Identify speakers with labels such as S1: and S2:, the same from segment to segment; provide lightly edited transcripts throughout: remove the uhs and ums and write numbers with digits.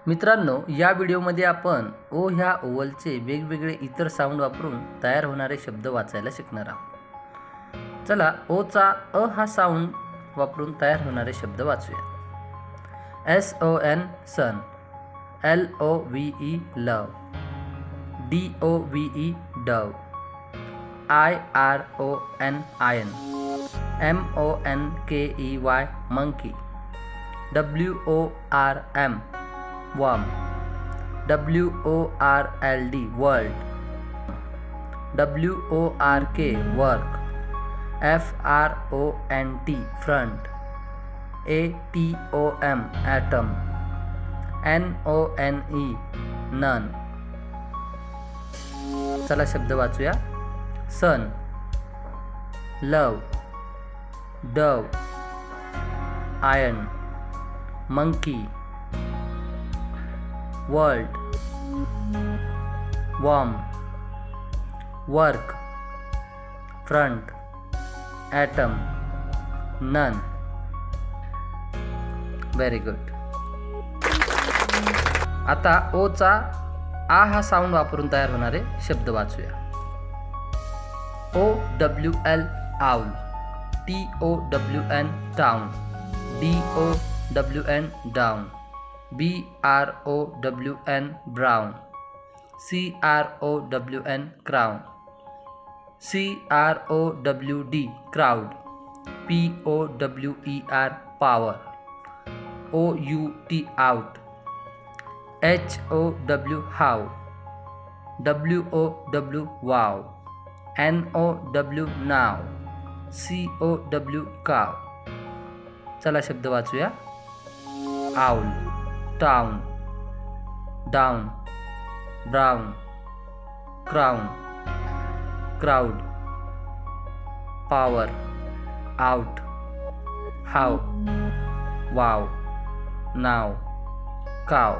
S1: मित्रांनो, या व्हिडिओमध्ये आपण ओ ह्या ओवलचे वेगवेगळे इतर साऊंड वापरून तयार होणारे शब्द वाचायला शिकणार आहोत। चला ओचा अ हा साऊंड वापरून तयार होणारे शब्द वाचूया। SON सन, LOVE लव, DOVE Dove, IRON ion, MONKEY monkey, WORM worm, WORLD world, WORK work, FRONT front, ATOM atom, NONE none। चला शब्द वाचूया। Son, love, dove, iron, monkey, world, worm, work, front, atom, none. Very good. आता ओचा आ हा sound वापरून तयार होणारे शब्द वाचूया। OWL owl, TOWN town, DOWN down, BROWN brown, CROWN crown, CROWD crowd, POWER power, OUT out, HOW how, WOW wow, NOW now, COW cow. चला शब्द वाचूया। Owl, town, down, brown, crown, crowd, power, out, how, wow, now, cow.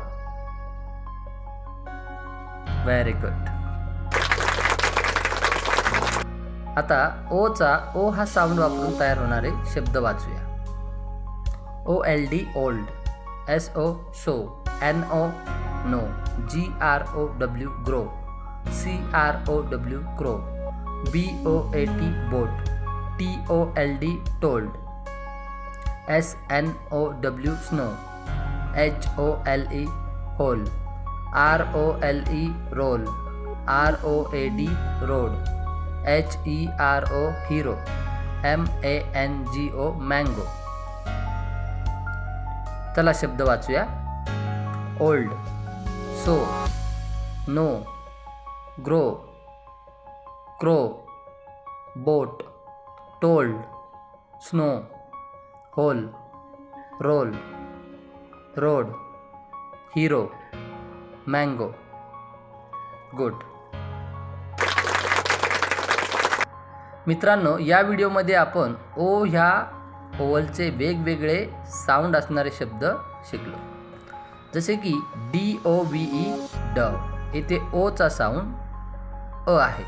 S1: Very good. आता Ocha ओ हा sound वापरून तयार होणारे शब्द वाचूया। OLD old, SO so, NO no, GROW grow, CROW crow, BOAT boat, TOLD told, SNOW snow, HOLE hole, ROLE role, ROAD road, HERO hero, MANGO mango. चला शब्द वाचूया। Old, so, no, grow, crow, boat, told, snow, hole, role, road, hero, mango. Good. मित्रांनो, या व्हिडिओमध्ये आपण ओ ह्या ओवलचे वेगवेगळे sound असणारे शब्द शिकलो। जसे की DOVE डव, येथे ओचा साऊंड अ आहे।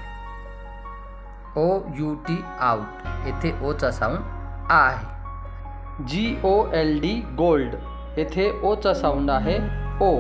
S1: OUT आउट, येथे ओचा साऊंड आ आहे। GOLD गोल्ड, येथे ओचा साऊंड आहे ओ।